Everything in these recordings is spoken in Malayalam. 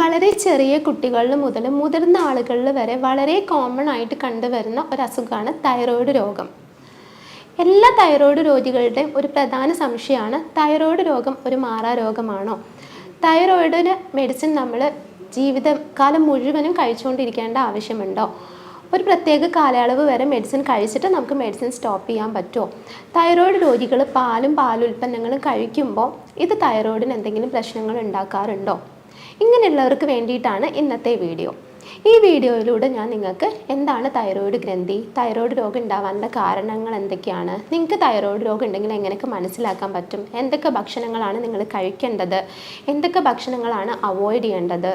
വളരെ ചെറിയ കുട്ടികളിൽ മുതൽ മുതിർന്ന ആളുകളിൽ വരെ വളരെ കോമൺ ആയിട്ട് കണ്ടുവരുന്ന ഒരു അസുഖമാണ് തൈറോയ്ഡ് രോഗം. എല്ലാ തൈറോയ്ഡ് രോഗികളുടെയും ഒരു പ്രധാന സംശയമാണ് തൈറോയ്ഡ് രോഗം ഒരു മാറാരോഗമാണോ? തൈറോയ്ഡിന് മെഡിസിൻ നമ്മൾ ജീവിതകാലം മുഴുവനും കഴിച്ചുകൊണ്ടിരിക്കേണ്ട ആവശ്യമുണ്ടോ? ഒരു പ്രത്യേക കാലയളവ് വരെ മെഡിസിൻ കഴിച്ചിട്ട് നമുക്ക് മെഡിസിൻ സ്റ്റോപ്പ് ചെയ്യാൻ പറ്റുമോ? തൈറോയ്ഡ് രോഗികൾ പാലുൽപ്പന്നങ്ങളും കഴിക്കുമ്പോൾ ഇത് തൈറോയ്ഡിന് എന്തെങ്കിലും പ്രശ്നങ്ങൾ ഉണ്ടാക്കാറുണ്ടോ? ഇങ്ങനെയുള്ളവർക്ക് വേണ്ടിയിട്ടാണ് ഇന്നത്തെ വീഡിയോ. ഈ വീഡിയോയിലൂടെ ഞാൻ നിങ്ങൾക്ക് എന്താണ് തൈറോയ്ഡ് ഗ്രന്ഥി, തൈറോയ്ഡ് രോഗം ഉണ്ടാവാനുള്ള കാരണങ്ങൾ എന്തൊക്കെയാണ്, നിങ്ങൾക്ക് തൈറോയ്ഡ് രോഗം ഉണ്ടെങ്കിൽ എങ്ങനെയൊക്കെ മനസ്സിലാക്കാൻ പറ്റും, എന്തൊക്കെ ഭക്ഷണങ്ങളാണ് നിങ്ങൾ കഴിക്കേണ്ടത്, എന്തൊക്കെ ഭക്ഷണങ്ങളാണ് അവോയ്ഡ് ചെയ്യേണ്ടത്,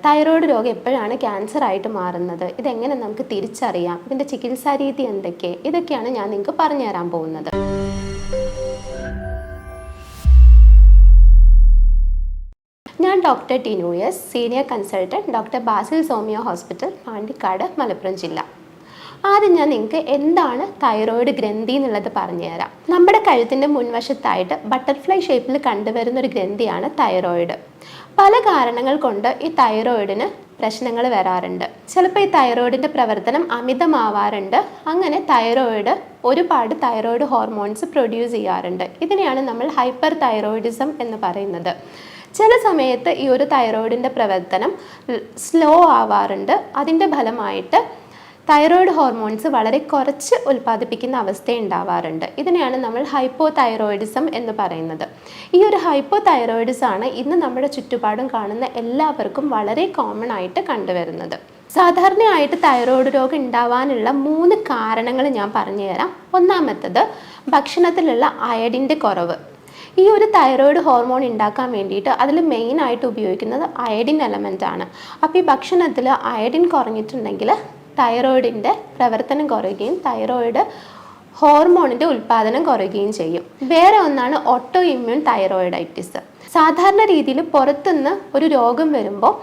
തൈറോയ്ഡ് രോഗം എപ്പോഴാണ് ക്യാൻസർ ആയിട്ട് മാറുന്നത്, ഇതെങ്ങനെ നമുക്ക് തിരിച്ചറിയാം, ഇതിൻ്റെ ചികിത്സാ രീതി എന്തൊക്കെ, ഇതൊക്കെയാണ് ഞാൻ നിങ്ങൾക്ക് പറഞ്ഞു തരാൻ പോകുന്നത്. ഞാൻ doctor Tinu S, senior consultant, doctor Basil സോമിയോ ഹോസ്പിറ്റൽ, പാണ്ടിക്കാട്, മലപ്പുറം ജില്ല. ആദ്യം ഞാൻ നിങ്ങൾക്ക് എന്താണ് തൈറോയ്ഡ് ഗ്രന്ഥി എന്നുള്ളത് പറഞ്ഞു തരാം. നമ്മുടെ കഴുത്തിൻ്റെ മുൻവശത്തായിട്ട് ബട്ടർഫ്ലൈ ഷേപ്പിൽ കണ്ടുവരുന്ന ഒരു ഗ്രന്ഥിയാണ് തൈറോയ്ഡ്. പല കാരണങ്ങൾ കൊണ്ട് ഈ തൈറോയ്ഡിന് പ്രശ്നങ്ങൾ വരാറുണ്ട്. ചിലപ്പോൾ ഈ തൈറോയ്ഡിൻ്റെ പ്രവർത്തനം അമിതമാവാറുണ്ട്. അങ്ങനെ തൈറോയ്ഡ് ഒരുപാട് തൈറോയ്ഡ് ഹോർമോൺസ് പ്രൊഡ്യൂസ് ചെയ്യാറുണ്ട്. ഇതിനെയാണ് നമ്മൾ ഹൈപ്പർ തൈറോയിഡിസം എന്ന് പറയുന്നത്. ചില സമയത്ത് ഈ ഒരു തൈറോയ്ഡിൻ്റെ പ്രവർത്തനം സ്ലോ ആവാറുണ്ട്. അതിൻ്റെ ഫലമായിട്ട് തൈറോയ്ഡ് ഹോർമോൺസ് വളരെ കുറച്ച് ഉൽപ്പാദിപ്പിക്കുന്ന അവസ്ഥ ഉണ്ടാവാറുണ്ട്. ഇതിനെയാണ് നമ്മൾ ഹൈപ്പോ തൈറോയിഡിസം എന്ന് പറയുന്നത്. ഈ ഒരു ഹൈപ്പോ തൈറോയിഡിസം ആണ് ഇന്ന് നമ്മുടെ ചുറ്റുപാടും കാണുന്ന എല്ലാവർക്കും വളരെ കോമൺ ആയിട്ട് കണ്ടുവരുന്നത്. സാധാരണയായിട്ട് തൈറോയ്ഡ് രോഗം ഉണ്ടാവാനുള്ള 3 കാരണങ്ങൾ ഞാൻ പറഞ്ഞു തരാം. ഒന്നാമത്തത് ഭക്ഷണത്തിലുള്ള അയഡിൻ്റെ കുറവ്. ഈ ഒരു തൈറോയ്ഡ് ഹോർമോൺ ഉണ്ടാക്കാൻ വേണ്ടിയിട്ട് അതിൽ മെയിനായിട്ട് ഉപയോഗിക്കുന്നത് അയഡിൻ എലമെൻ്റ് ആണ്. അപ്പോൾ ഈ ഭക്ഷണത്തിൽ അയഡിൻ കുറഞ്ഞിട്ടുണ്ടെങ്കിൽ തൈറോയിഡിൻ്റെ പ്രവർത്തനം കുറയുകയും തൈറോയിഡ് ഹോർമോണിൻ്റെ ഉൽപ്പാദനം കുറയുകയും ചെയ്യും. വേറെ ഒന്നാണ് ഓട്ടോ ഇമ്മ്യൂൺ തൈറോയിഡൈറ്റിസ്. സാധാരണ രീതിയിൽ പുറത്തുനിന്ന് ഒരു രോഗം വരുമ്പോൾ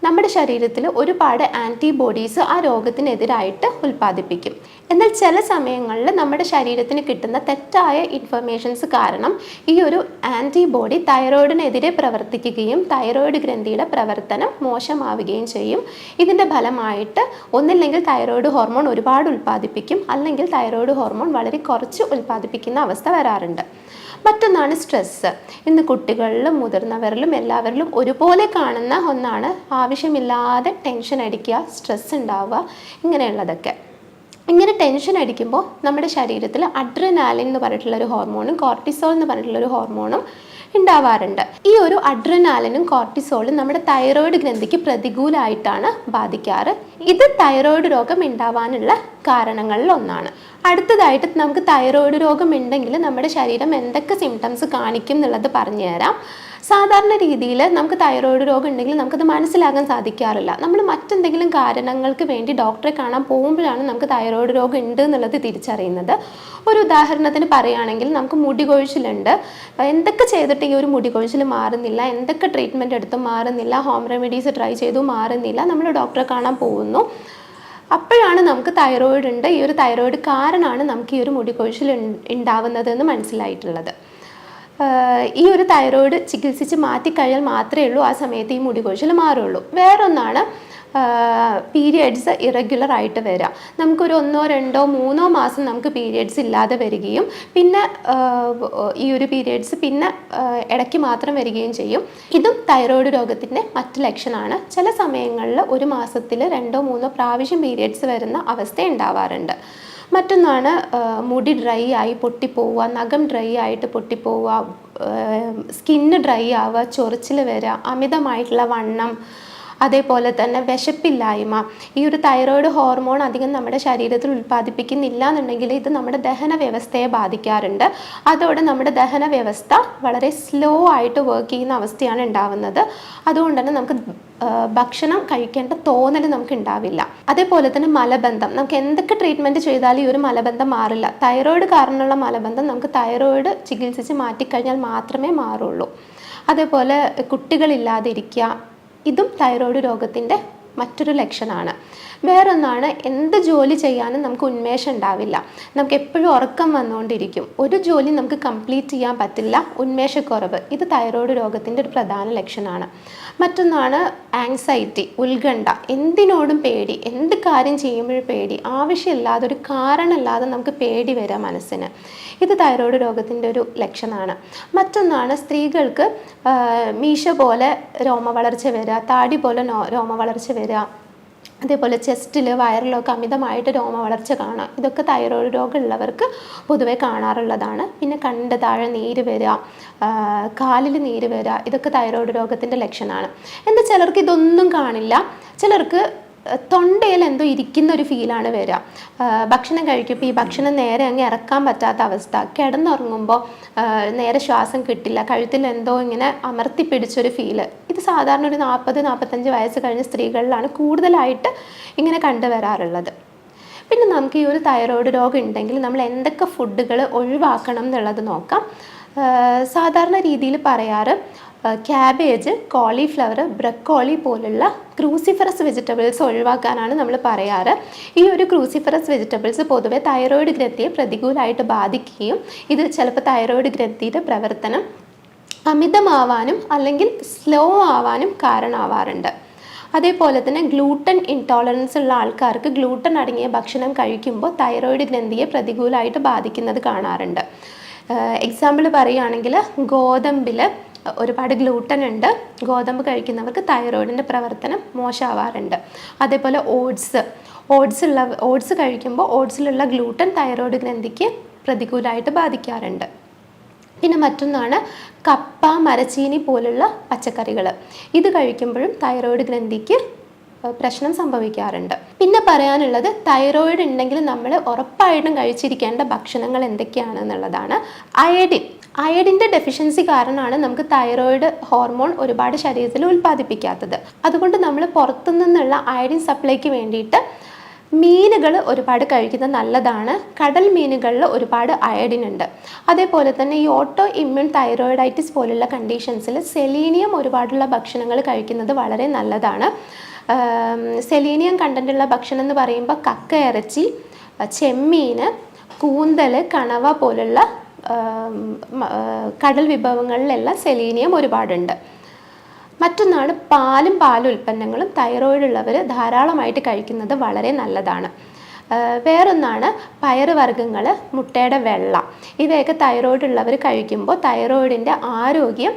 നമ്മുടെ ശരീരത്തിൽ ഒരുപാട് ആൻറ്റിബോഡീസ് ആ രോഗത്തിനെതിരായിട്ട് ഉൽപ്പാദിപ്പിക്കും. എന്നാൽ ചില സമയങ്ങളിൽ നമ്മുടെ ശരീരത്തിന് കിട്ടുന്ന തെറ്റായ ഇൻഫർമേഷൻസ് കാരണം ഈ ഒരു ആൻറ്റിബോഡി തൈറോയിഡിനെതിരെ പ്രവർത്തിക്കുകയും തൈറോയ്ഡ് ഗ്രന്ഥിയുടെ പ്രവർത്തനം മോശമാവുകയും ചെയ്യും. ഇതിൻ്റെ ഫലമായിട്ട് ഒന്നില്ലെങ്കിൽ തൈറോയ്ഡ് ഹോർമോൺ ഒരുപാട് ഉൽപ്പാദിപ്പിക്കും, അല്ലെങ്കിൽ തൈറോയ്ഡ് ഹോർമോൺ വളരെ കുറച്ച് ഉൽപ്പാദിപ്പിക്കുന്ന അവസ്ഥ വരാറുണ്ട്. മറ്റൊന്നാണ് സ്ട്രെസ്സ്. ഇന്ന് കുട്ടികളിലും മുതിർന്നവരിലും എല്ലാവരിലും ഒരുപോലെ കാണുന്ന ഒന്നാണ് ആവശ്യമില്ലാതെ ടെൻഷൻ അടിക്കുക, സ്ട്രെസ് ഉണ്ടാവുക, ഇങ്ങനെയുള്ളതൊക്കെ. ഇങ്ങനെ ടെൻഷൻ അടിക്കുമ്പോൾ നമ്മുടെ ശരീരത്തിൽ അഡ്രിനാലിൻ എന്ന് പറഞ്ഞിട്ടുള്ളൊരു ഹോർമോണും കോർട്ടിസോൾ എന്ന് പറഞ്ഞിട്ടുള്ളൊരു ഹോർമോണും ഉണ്ടാവാറുണ്ട്. ഈ ഒരു അഡ്രിനാലിനും കോർട്ടിസോളും നമ്മുടെ തൈറോയ്ഡ് ഗ്രന്ഥിക്ക് പ്രതികൂലമായിട്ടാണ് ബാധിക്കാറ്. ഇത് തൈറോയ്ഡ് രോഗം ഉണ്ടാവാനുള്ള കാരണങ്ങളിൽ ഒന്നാണ്. അടുത്തതായിട്ട് നമുക്ക് തൈറോയ്ഡ് രോഗം ഉണ്ടെങ്കിൽ നമ്മുടെ ശരീരം എന്തൊക്കെ സിംറ്റംസ് കാണിക്കും എന്നുള്ളത് പറഞ്ഞു തരാം. സാധാരണ രീതിയിൽ നമുക്ക് തൈറോയ്ഡ് രോഗം ഉണ്ടെങ്കിൽ നമുക്കത് മനസ്സിലാക്കാൻ സാധിക്കാറില്ല. നമ്മൾ മറ്റെന്തെങ്കിലും കാരണങ്ങൾക്ക് വേണ്ടി ഡോക്ടറെ കാണാൻ പോകുമ്പോഴാണ് നമുക്ക് തൈറോയ്ഡ് രോഗം ഉണ്ട് എന്നുള്ളത് തിരിച്ചറിയുന്നത്. ഒരു ഉദാഹരണത്തിന് പറയുകയാണെങ്കിൽ നമുക്ക് മുടി കൊഴിച്ചിലുണ്ട്. എന്തൊക്കെ ചെയ്തിട്ട് ഈ ഒരു മുടി കൊഴിച്ചിൽ മാറുന്നില്ല, എന്തൊക്കെ ട്രീറ്റ്മെൻറ്റ് എടുത്തും മാറുന്നില്ല, ഹോം റെമഡീസ് ട്രൈ ചെയ്തും മാറുന്നില്ല, നമ്മൾ ഡോക്ടറെ കാണാൻ പോകുന്നു. അപ്പോഴാണ് നമുക്ക് തൈറോയ്ഡ് ഉണ്ട്, ഈ ഒരു തൈറോയ്ഡ് കാരണമാണ് നമുക്ക് ഈ ഒരു മുടി കൊഴിച്ചിൽ ഉണ്ടാവുന്നതെന്ന് മനസ്സിലായിട്ടുള്ളത്. ഈ ഒരു തൈറോയ്ഡ് ചികിത്സിച്ച് മാറ്റിക്കഴിഞ്ഞാൽ മാത്രമേ ഉള്ളൂ ആ സമയത്ത് ഈ മുടി കൊഴിച്ചിൽ മാറുള്ളൂ. വേറൊന്നാണ് പീരിയഡ്സ് ഇറഗുലർ ആയിട്ട് വരിക. നമുക്കൊരു 1, 2, 3 മാസം നമുക്ക് പീരിയഡ്സ് ഇല്ലാതെ വരികയും പിന്നെ ഈ ഒരു പീരിയഡ്സ് പിന്നെ ഇടയ്ക്ക് മാത്രം വരികയും ചെയ്യും. ഇതും തൈറോയ്ഡ് രോഗത്തിൻ്റെ മറ്റ് ലക്ഷണമാണ്. ചില സമയങ്ങളിൽ ഒരു മാസത്തിൽ 2, 3 പ്രാവശ്യം പീരിയഡ്സ് വരുന്ന അവസ്ഥ ഉണ്ടാവാറുണ്ട്. മറ്റൊന്നാണ് മുടി ഡ്രൈ ആയി പൊട്ടിപ്പോവുക, നഖം ഡ്രൈ ആയിട്ട് പൊട്ടിപ്പോവുക, സ്കിന്ന് ഡ്രൈ ആവുക, ചൊറിച്ചിൽ വരിക, അമിതമായിട്ടുള്ള വണ്ണം, അതേപോലെ തന്നെ വിശപ്പില്ലായ്മ. ഈ ഒരു തൈറോയ്ഡ് ഹോർമോൺ അധികം നമ്മുടെ ശരീരത്തിൽ ഉൽപ്പാദിപ്പിക്കുന്നില്ല എന്നുണ്ടെങ്കിൽ ഇത് നമ്മുടെ ദഹന വ്യവസ്ഥയെ ബാധിക്കാറുണ്ട്. അതോടെ നമ്മുടെ ദഹന വ്യവസ്ഥ വളരെ സ്ലോ ആയിട്ട് വർക്ക് ചെയ്യുന്ന അവസ്ഥയാണ് ഉണ്ടാവുന്നത്. അതുകൊണ്ട് തന്നെ നമുക്ക് ഭക്ഷണം കഴിക്കേണ്ട തോന്നൽ നമുക്ക് ഉണ്ടാവില്ല. അതേപോലെ തന്നെ മലബന്ധം, നമുക്ക് എന്തൊക്കെ ട്രീറ്റ്മെൻറ്റ് ചെയ്താലും ഈ ഒരു മലബന്ധം മാറില്ല. തൈറോയ്ഡ് കാരണമുള്ള മലബന്ധം നമുക്ക് തൈറോയ്ഡ് ചികിത്സിച്ച് മാറ്റിക്കഴിഞ്ഞാൽ മാത്രമേ മാറുള്ളൂ. അതേപോലെ കുട്ടികളില്ലാതിരിക്കുക, ഇതും തൈറോയ്ഡ് രോഗത്തിൻ്റെ മറ്റൊരു ലക്ഷണമാണ്. വേറൊന്നാണ്, എന്ത് ജോലി ചെയ്യാനും നമുക്ക് ഉന്മേഷം ഉണ്ടാവില്ല. നമുക്ക് എപ്പോഴും ഉറക്കം വന്നുകൊണ്ടിരിക്കും. ഒരു ജോലി നമുക്ക് കംപ്ലീറ്റ് ചെയ്യാൻ പറ്റില്ല, ഉന്മേഷക്കുറവ്. ഇത് തൈറോയ്ഡ് രോഗത്തിൻ്റെ ഒരു പ്രധാന ലക്ഷണമാണ്. മറ്റൊന്നാണ് ആങ്സൈറ്റി, ഉത്കണ്ഠ. എന്തിനോടും പേടി, എന്ത് കാര്യം ചെയ്യുമ്പോഴും പേടി, ആവശ്യമില്ലാതെ ഒരു കാരണമില്ലാതെ നമുക്ക് പേടി വരാം മനസ്സിന്. ഇത് തൈറോയ്ഡ് രോഗത്തിൻ്റെ ഒരു ലക്ഷണമാണ്. മറ്റൊന്നാണ് സ്ത്രീകൾക്ക് മീശ പോലെ രോമവളർച്ച വരിക, താടി പോലെ രോമവളർച്ച വരിക, അതേപോലെ ചെസ്റ്റിൽ വയറിലൊക്കെ അമിതമായിട്ട് രോമവളർച്ച കാണാം. ഇതൊക്കെ തൈറോയ്ഡ് രോഗമുള്ളവർക്ക് പൊതുവെ കാണാറുള്ളതാണ്. പിന്നെ കണ്ട് താഴെ നീര് വരിക, കാലിൽ നീര് വരിക, ഇതൊക്കെ തൈറോയ്ഡ് രോഗത്തിൻ്റെ ലക്ഷണമാണ്. എന്നാൽ ചിലർക്ക് ഇതൊന്നും കാണില്ല. ചിലർക്ക് തൊണ്ടയിൽ എന്തോ ഇരിക്കുന്ന ഒരു ഫീലാണ് വരിക. ഭക്ഷണം കഴിക്കുമ്പോൾ ഈ ഭക്ഷണം നേരെ അങ്ങ് ഇറക്കാൻ പറ്റാത്ത അവസ്ഥ, കിടന്നുറങ്ങുമ്പോൾ നേരെ ശ്വാസം കിട്ടില്ല, കഴുത്തിൽ എന്തോ ഇങ്ങനെ അമർത്തി പിടിച്ചൊരു ഫീല്. ഇത് സാധാരണ ഒരു 40-45 വയസ്സ് കഴിഞ്ഞ സ്ത്രീകളിലാണ് കൂടുതലായിട്ട് ഇങ്ങനെ കണ്ടുവരാറുള്ളത്. പിന്നെ നമുക്ക് ഈ ഒരു തൈറോയ്ഡ് രോഗം ഉണ്ടെങ്കിൽ നമ്മൾ എന്തൊക്കെ ഫുഡുകൾ ഒഴിവാക്കണം എന്നുള്ളത് നോക്കാം. സാധാരണ രീതിയിൽ പറയാറ് ക്യാബേജ്, കോളിഫ്ലവർ, ബ്രക്കോളി പോലുള്ള ക്രൂസിഫറസ് വെജിറ്റബിൾസ് ഒഴിവാക്കാനാണ് നമ്മൾ പറയാറ്. ഈ ഒരു ക്രൂസിഫറസ് വെജിറ്റബിൾസ് പൊതുവെ തൈറോയ്ഡ് ഗ്രന്ഥിയെ പ്രതികൂലമായിട്ട് ബാധിക്കുകയും ഇത് ചിലപ്പോൾ തൈറോയ്ഡ് ഗ്രന്ഥിയുടെ പ്രവർത്തനം അമിതമാവാനും അല്ലെങ്കിൽ സ്ലോ ആവാനും കാരണമാവാറുണ്ട്. അതേപോലെ തന്നെ ഗ്ലൂട്ടൻ ഇൻടോളറൻസ് ഉള്ള ആൾക്കാർക്ക് ഗ്ലൂട്ടൻ അടങ്ങിയ ഭക്ഷണം കഴിക്കുമ്പോൾ തൈറോയ്ഡ് ഗ്രന്ഥിയെ പ്രതികൂലമായിട്ട് ബാധിക്കുന്നത് കാണാറുണ്ട്. എക്സാമ്പിൾ പറയുകയാണെങ്കിൽ ഗോതമ്പിൽ ഒരുപാട് ഗ്ലൂട്ടൻ ഉണ്ട്. ഗോതമ്പ് കഴിക്കുന്നവർക്ക് തൈറോയിഡിൻ്റെ പ്രവർത്തനം മോശമാവാറുണ്ട്. അതേപോലെ ഓട്സ് കഴിക്കുമ്പോൾ ഓട്സിലുള്ള ഗ്ലൂട്ടൻ തൈറോയ്ഡ് ഗ്രന്ഥിക്ക് പ്രതികൂലമായിട്ട് ബാധിക്കാറുണ്ട്. പിന്നെ മറ്റൊന്നാണ് കപ്പ, മരച്ചീനി പോലുള്ള പച്ചക്കറികൾ. ഇത് കഴിക്കുമ്പോഴും തൈറോയ്ഡ് ഗ്രന്ഥിക്ക് പ്രശ്നം സംഭവിക്കാറുണ്ട്. പിന്നെ പറയാനുള്ളത്, തൈറോയ്ഡ് ഉണ്ടെങ്കിൽ നമ്മൾ ഉറപ്പായിട്ടും കഴിച്ചിരിക്കേണ്ട ഭക്ഷണങ്ങൾ എന്തൊക്കെയാണെന്നുള്ളതാണ്. അയഡിൻ്റെ ഡെഫിഷ്യൻസി കാരണമാണ് നമുക്ക് തൈറോയ്ഡ് ഹോർമോൺ ഒരുപാട് ശരീരത്തിൽ ഉൽപ്പാദിപ്പിക്കാത്തത്. അതുകൊണ്ട് നമ്മൾ പുറത്തു നിന്നുള്ള അയഡിൻ സപ്ലൈക്ക് വേണ്ടിയിട്ട് മീനുകൾ ഒരുപാട് കഴിക്കുന്നത് നല്ലതാണ്. കടൽ മീനുകളിൽ ഒരുപാട് അയഡിൻ ഉണ്ട്. അതേപോലെ തന്നെ ഈ ഓട്ടോ ഇമ്മ്യൂൺ തൈറോയിഡൈറ്റിസ് പോലുള്ള കണ്ടീഷൻസിൽ സെലീനിയം ഒരുപാടുള്ള ഭക്ഷണങ്ങൾ കഴിക്കുന്നത് വളരെ നല്ലതാണ്. സെലീനിയം കണ്ടൻറ്റുള്ള ഭക്ഷണം എന്ന് പറയുമ്പോൾ കക്ക ഇറച്ചി, ചെമ്മീൻ, കൂന്തൽ, കണവ പോലുള്ള കടൽ വിഭവങ്ങളിലെല്ലാം സെലീനിയം ഒരുപാടുണ്ട്. മറ്റൊന്നാണ് പാലുൽപ്പന്നങ്ങളും തൈറോയ്ഡ് ഉള്ളവർ ധാരാളമായിട്ട് കഴിക്കുന്നത് വളരെ നല്ലതാണ്. വേറൊന്നാണ് പയറുവർഗ്ഗങ്ങൾ, മുട്ടയുടെ വെള്ള, ഇവയൊക്കെ തൈറോയ്ഡ് ഉള്ളവർ കഴിക്കുമ്പോൾ തൈറോയ്ഡിൻ്റെ ആരോഗ്യം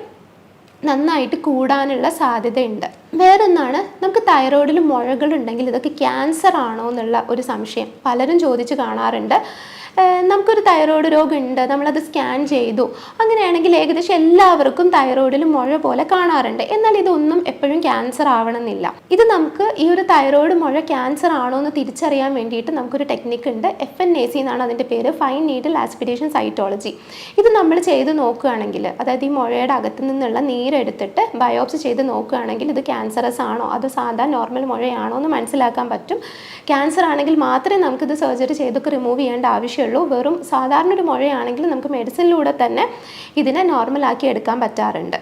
നന്നായിട്ട് കൂടാനുള്ള സാധ്യതയുണ്ട്. വേറൊന്നാണ്, നമുക്ക് തൈറോയ്ഡിൽ മുഴകളുണ്ടെങ്കിൽ ഇതൊക്കെ ക്യാൻസർ ആണോ എന്നുള്ള ഒരു സംശയം പലരും ചോദിച്ച് കാണാറുണ്ട്. നമുക്കൊരു തൈറോയ്ഡ് രോഗം ഉണ്ട്, നമ്മളത് സ്കാൻ ചെയ്തു, അങ്ങനെയാണെങ്കിൽ ഏകദേശം എല്ലാവർക്കും തൈറോയ്ഡിൽ മുഴ പോലെ കാണാറുണ്ട്. എന്നാൽ ഇതൊന്നും എപ്പോഴും ക്യാൻസർ ആവണമെന്നില്ല. ഇത് നമുക്ക് ഈ ഒരു തൈറോയ്ഡ് മുഴ ക്യാൻസർ ആണോ എന്ന് തിരിച്ചറിയാൻ വേണ്ടിയിട്ട് നമുക്കൊരു ടെക്നിക്ക് ഉണ്ട്. FNAC എന്നാണ് അതിൻ്റെ പേര്, ഫൈൻ നീഡിൽ ആസ്പിരേഷൻ സൈറ്റോളജി. ഇത് നമ്മൾ ചെയ്ത് നോക്കുകയാണെങ്കിൽ, അതായത് ഈ മുഴയുടെ അകത്ത് നിന്നുള്ള നീരെടുത്തിട്ട് ബയോപ്സി ചെയ്ത് നോക്കുകയാണെങ്കിൽ ഇത് ക്യാൻസറസ് ആണോ അതോ സാധാ നോർമൽ മുഴയാണോ എന്ന് മനസ്സിലാക്കാൻ പറ്റും. ക്യാൻസർ ആണെങ്കിൽ മാത്രമേ നമുക്കിത് സർജറി ചെയ്തൊക്കെ റിമൂവ് ചെയ്യേണ്ട ആവശ്യമുള്ളൂ. വെറും സാധാരണ ഒരു മുഴയാണെങ്കിൽ നമുക്ക് മെഡിസിനിലൂടെ തന്നെ ഇതിനെ നോർമലാക്കി എടുക്കാൻ പറ്റാറുണ്ട്.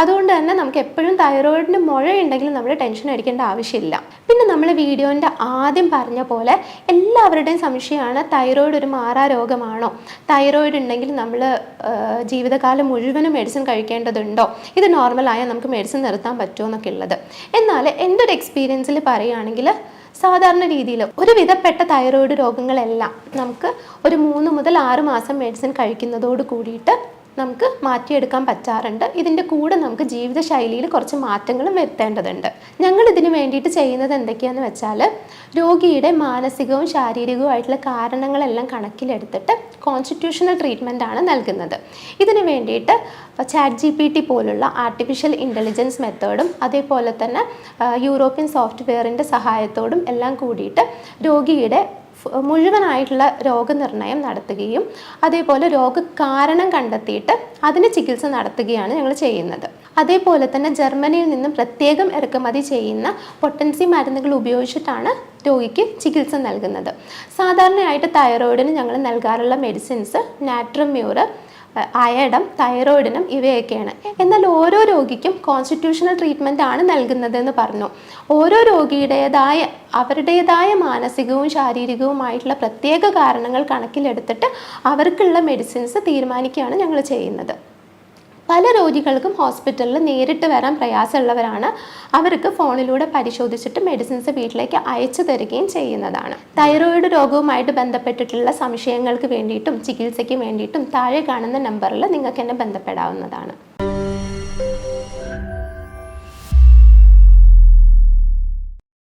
അതുകൊണ്ട് തന്നെ നമുക്ക് എപ്പോഴും തൈറോയിഡിന് മുഴയുണ്ടെങ്കിൽ നമ്മൾ ടെൻഷൻ അടിക്കേണ്ട ആവശ്യമില്ല. പിന്നെ നമ്മൾ വീഡിയോൻ്റെ ആദ്യം പറഞ്ഞ പോലെ എല്ലാവരുടെയും സംശയമാണ്, തൈറോയിഡ് ഒരു മാറാ രോഗമാണോ, തൈറോയിഡ് ഉണ്ടെങ്കിൽ നമ്മൾ ജീവിതകാലം മുഴുവനും മെഡിസിൻ കഴിക്കേണ്ടതുണ്ടോ, ഇത് നോർമലായാൽ നമുക്ക് മെഡിസിൻ നിർത്താൻ പറ്റുമോ എന്നൊക്കെ ഉള്ളത്. എന്നാൽ എൻ്റെ ഒരു എക്സ്പീരിയൻസിൽ പറയുകയാണെങ്കിൽ സാധാരണ രീതിയിൽ ഒരു വിധപ്പെട്ട തൈറോയ്ഡ് രോഗങ്ങളെല്ലാം നമുക്ക് ഒരു 3 മുതൽ 6 മാസം മെഡിസിൻ കഴിക്കുന്നതോട് കൂടിയിട്ട് നമുക്ക് മാറ്റിയെടുക്കാൻ പറ്റാറുണ്ട്. ഇതിൻ്റെ കൂടെ നമുക്ക് ജീവിതശൈലിയിൽ കുറച്ച് മാറ്റങ്ങളും വരുത്തേണ്ടതുണ്ട്. ഞങ്ങൾ ഇതിന് വേണ്ടിയിട്ട് ചെയ്യുന്നത് എന്തൊക്കെയാണെന്ന് വെച്ചാൽ, രോഗിയുടെ മാനസികവും ശാരീരികവുമായിട്ടുള്ള കാരണങ്ങളെല്ലാം കണക്കിലെടുത്തിട്ട് കോൺസ്റ്റിറ്റ്യൂഷണൽ ട്രീറ്റ്മെൻ്റ് ആണ് നൽകുന്നത്. ഇതിന് വേണ്ടിയിട്ട് ChatGPT പോലുള്ള ആർട്ടിഫിഷ്യൽ ഇൻ്റലിജൻസ് മെത്തേഡും അതേപോലെ തന്നെ യൂറോപ്യൻ സോഫ്റ്റ്വെയറിൻ്റെ സഹായത്തോടും എല്ലാം കൂടിയിട്ട് രോഗിയുടെ മുഴുവനായിട്ടുള്ള രോഗനിർണയം നടത്തുകയും അതേപോലെ രോഗകാരണം കണ്ടെത്തിയിട്ട് അതിന് ചികിത്സ നടത്തുകയാണ് ഞങ്ങൾ ചെയ്യുന്നത്. അതേപോലെ തന്നെ ജർമ്മനിയിൽ നിന്നും പ്രത്യേകം ഇറക്കുമതി ചെയ്യുന്ന പൊട്ടൻസി മരുന്നുകൾ ഉപയോഗിച്ചിട്ടാണ് രോഗിക്ക് ചികിത്സ നൽകുന്നത്. സാധാരണയായിട്ട് തൈറോയിഡിന് ഞങ്ങൾ നൽകാറുള്ള മെഡിസിൻസ് നാട്രമ്യൂർ, അയഡം, തൈറോയിഡിനും ഇവയൊക്കെയാണ്. എന്നാൽ ഓരോ രോഗിക്കും കോൺസ്റ്റിറ്റ്യൂഷണൽ ട്രീറ്റ്മെൻ്റ് ആണ് നൽകുന്നതെന്ന് പറഞ്ഞു. ഓരോ രോഗിയുടേതായ അവരുടേതായ മാനസികവും ശാരീരികവുമായിട്ടുള്ള പ്രത്യേക കാരണങ്ങൾ കണക്കിലെടുത്തിട്ട് അവർക്കുള്ള മെഡിസിൻസ് തീരുമാനിക്കുകയാണ് ഞങ്ങൾ ചെയ്യുന്നത്. പല രോഗികൾക്കും ഹോസ്പിറ്റലിൽ നേരിട്ട് വരാൻ പ്രയാസമുള്ളവരാണ്. അവർക്ക് ഫോണിലൂടെ പരിശോധിച്ചിട്ട് മെഡിസിൻസ് വീട്ടിലേക്ക് അയച്ചു തരികയും ചെയ്യുന്നതാണ്. തൈറോയിഡ് രോഗവുമായിട്ട് ബന്ധപ്പെട്ടിട്ടുള്ള സംശയങ്ങൾക്ക് വേണ്ടിയിട്ടും ചികിത്സയ്ക്ക് വേണ്ടിയിട്ടും താഴെ കാണുന്ന നമ്പറിൽ നിങ്ങൾക്ക് എന്നെ ബന്ധപ്പെടാവുന്നതാണ്.